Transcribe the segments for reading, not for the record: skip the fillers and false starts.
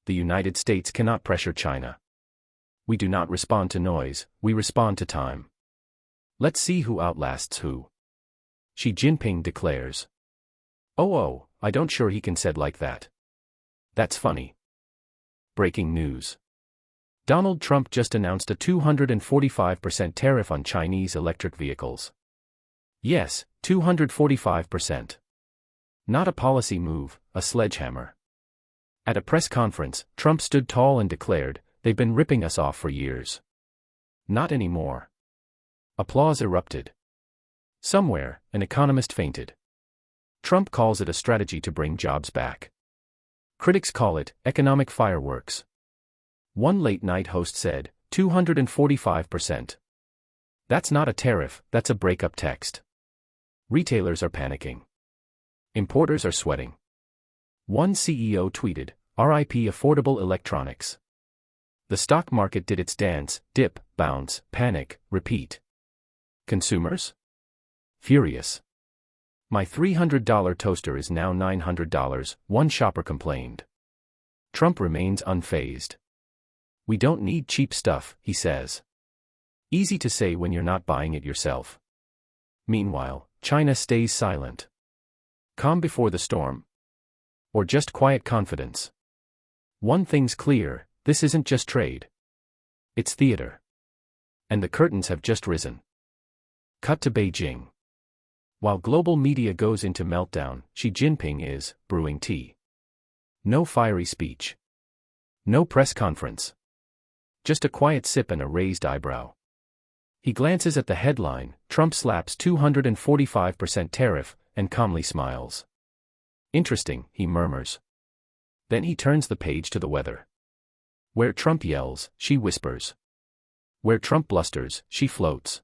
the United States cannot pressure China. We do not respond to noise, we respond to time. Let's see who outlasts who. Xi Jinping declares. Oh, I don't sure he can said like that. That's funny. Breaking news. Donald Trump just announced a 245% tariff on Chinese electric vehicles. Yes, 245%. Not a policy move, a sledgehammer. At a press conference, Trump stood tall and declared, "They've been ripping us off for years. Not anymore." Applause erupted. Somewhere, an economist fainted. Trump calls it a strategy to bring jobs back. Critics call it economic fireworks. One late-night host said, 245%. That's not a tariff, that's a breakup text. Retailers are panicking. Importers are sweating. One CEO tweeted, "RIP affordable electronics." The stock market did its dance, dip, bounce, panic, repeat. Consumers? Furious. "My $300 toaster is now $900, one shopper complained. Trump remains unfazed. "We don't need cheap stuff," he says. Easy to say when you're not buying it yourself. Meanwhile, China stays silent. Calm before the storm? Or just quiet confidence? One thing's clear, this isn't just trade. It's theater. And the curtains have just risen. Cut to Beijing. While global media goes into meltdown, Xi Jinping is brewing tea. No fiery speech. No press conference. Just a quiet sip and a raised eyebrow. He glances at the headline, "Trump slaps 245% tariff," and calmly smiles. "Interesting," he murmurs. Then he turns the page to the weather. Where Trump yells, Xi whispers. Where Trump blusters, Xi floats.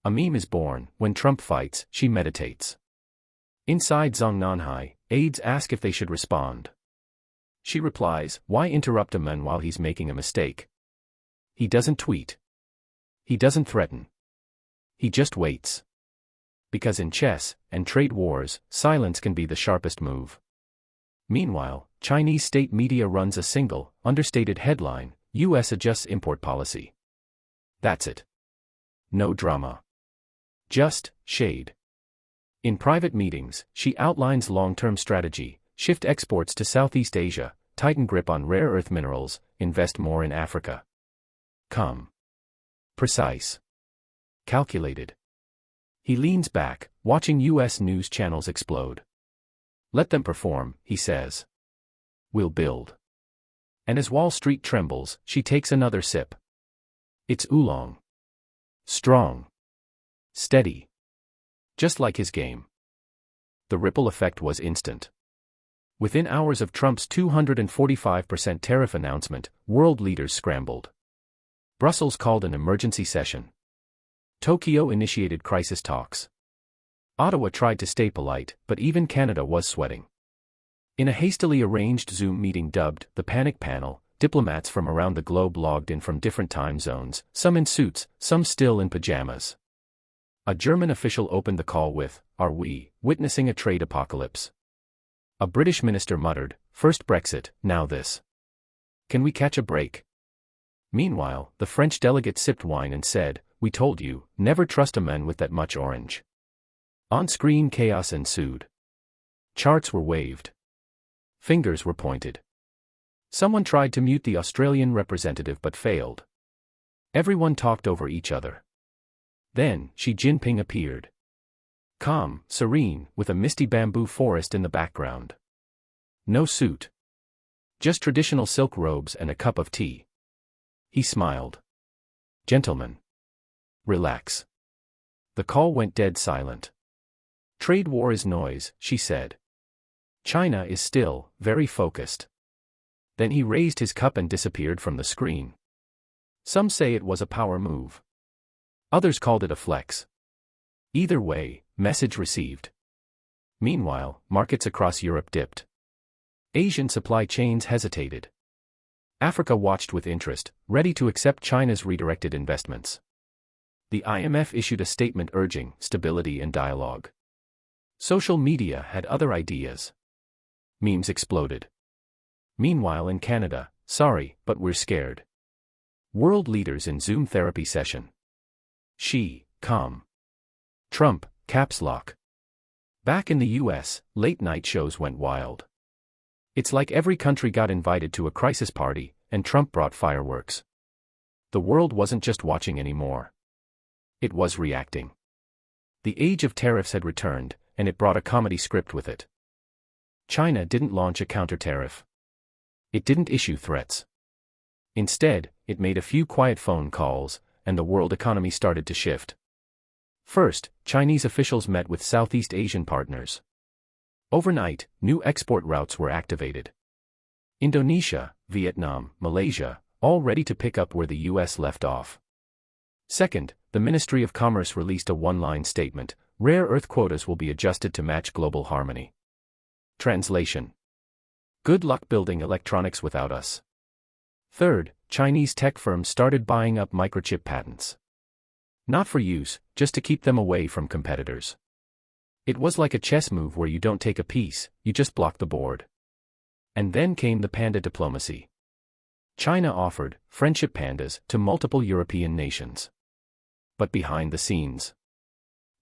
A meme is born, when Trump fights, Xi meditates. Inside Zhongnanhai, aides ask if they should respond. Xi replies, "Why interrupt a man while he's making a mistake?" He doesn't tweet. He doesn't threaten. He just waits. Because in chess and trade wars, silence can be the sharpest move. Meanwhile, Chinese state media runs a single, understated headline, "US adjusts import policy." That's it. No drama. Just shade. In private meetings, she outlines long-term strategy: shift exports to Southeast Asia, tighten grip on rare earth minerals, invest more in Africa. Calm. Precise. Calculated. He leans back, watching US news channels explode. "Let them perform," he says. "We'll build." And as Wall Street trembles, she takes another sip. It's oolong. Strong. Steady. Just like his game. The ripple effect was instant. Within hours of Trump's 245% tariff announcement, world leaders scrambled. Brussels called an emergency session. Tokyo initiated crisis talks. Ottawa tried to stay polite, but even Canada was sweating. In a hastily arranged Zoom meeting dubbed the Panic Panel, diplomats from around the globe logged in from different time zones, some in suits, some still in pajamas. A German official opened the call with, "Are we witnessing a trade apocalypse?" A British minister muttered, "First Brexit, now this. Can we catch a break?" Meanwhile, the French delegate sipped wine and said, "We told you, never trust a man with that much orange." On-screen chaos ensued. Charts were waved. Fingers were pointed. Someone tried to mute the Australian representative but failed. Everyone talked over each other. Then, Xi Jinping appeared. Calm, serene, with a misty bamboo forest in the background. No suit. Just traditional silk robes and a cup of tea. He smiled. "Gentlemen. Relax." The call went dead silent. "Trade war is noise," she said. "China is still, very focused." Then he raised his cup and disappeared from the screen. Some say it was a power move. Others called it a flex. Either way, message received. Meanwhile, markets across Europe dipped. Asian supply chains hesitated. Africa watched with interest, ready to accept China's redirected investments. The IMF issued a statement urging stability and dialogue. Social media had other ideas. Memes exploded. Meanwhile in Canada, sorry, but we're scared. World leaders in Zoom therapy session. Xi, calm. Trump, caps lock. Back in the US, late-night shows went wild. It's like every country got invited to a crisis party, and Trump brought fireworks. The world wasn't just watching anymore. It was reacting. The age of tariffs had returned, and it brought a comedy script with it. China didn't launch a counter-tariff. It didn't issue threats. Instead, it made a few quiet phone calls, and the world economy started to shift. First, Chinese officials met with Southeast Asian partners. Overnight, new export routes were activated. Indonesia, Vietnam, Malaysia, all ready to pick up where the US left off. Second, the Ministry of Commerce released a one-line statement: rare earth quotas will be adjusted to match global harmony. Translation: good luck building electronics without us. Third, Chinese tech firms started buying up microchip patents. Not for use, just to keep them away from competitors. It was like a chess move where you don't take a piece, you just block the board. And then came the panda diplomacy. China offered friendship pandas to multiple European nations. But behind the scenes,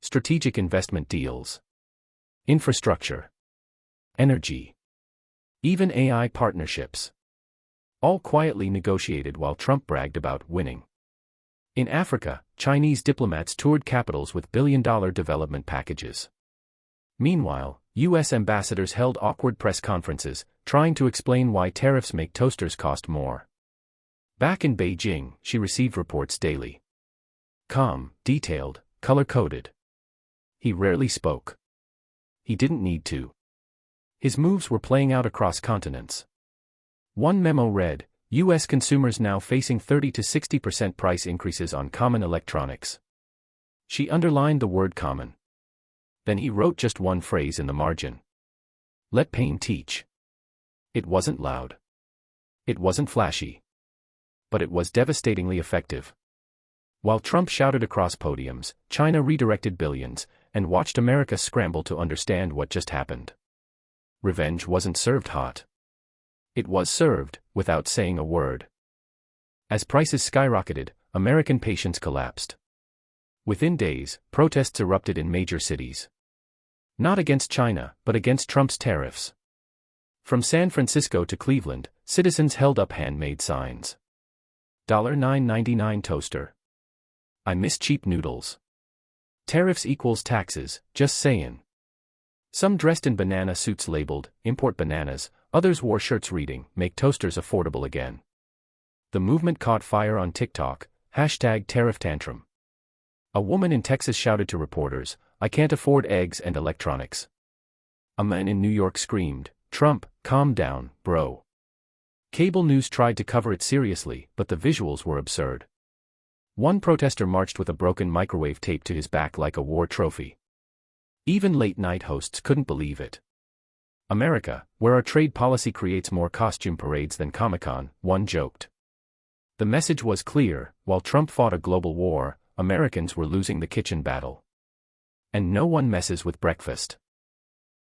strategic investment deals, infrastructure, energy, even AI partnerships. All quietly negotiated while Trump bragged about winning. In Africa, Chinese diplomats toured capitals with billion-dollar development packages. Meanwhile, U.S. ambassadors held awkward press conferences, trying to explain why tariffs make toasters cost more. Back in Beijing, she received reports daily. Calm, detailed, color-coded. He rarely spoke. He didn't need to. His moves were playing out across continents. One memo read, U.S. consumers now facing 30 to 60% price increases on common electronics. She underlined the word common. Then he wrote just one phrase in the margin. Let pain teach. It wasn't loud. It wasn't flashy. But it was devastatingly effective. While Trump shouted across podiums, China redirected billions, and watched America scramble to understand what just happened. Revenge wasn't served hot. It was served, without saying a word. As prices skyrocketed, American patience collapsed. Within days, protests erupted in major cities. Not against China, but against Trump's tariffs. From San Francisco to Cleveland, citizens held up handmade signs. $9.99 toaster. I miss cheap noodles. Tariffs equals taxes, just sayin'. Some dressed in banana suits labeled, import bananas, others wore shirts reading, make toasters affordable again. The movement caught fire on TikTok, #TariffTantrum. A woman in Texas shouted to reporters, I can't afford eggs and electronics. A man in New York screamed, Trump, calm down, bro. Cable news tried to cover it seriously, but the visuals were absurd. One protester marched with a broken microwave taped to his back like a war trophy. Even late-night hosts couldn't believe it. America, where our trade policy creates more costume parades than Comic-Con, one joked. The message was clear: while Trump fought a global war, Americans were losing the kitchen battle. And no one messes with breakfast.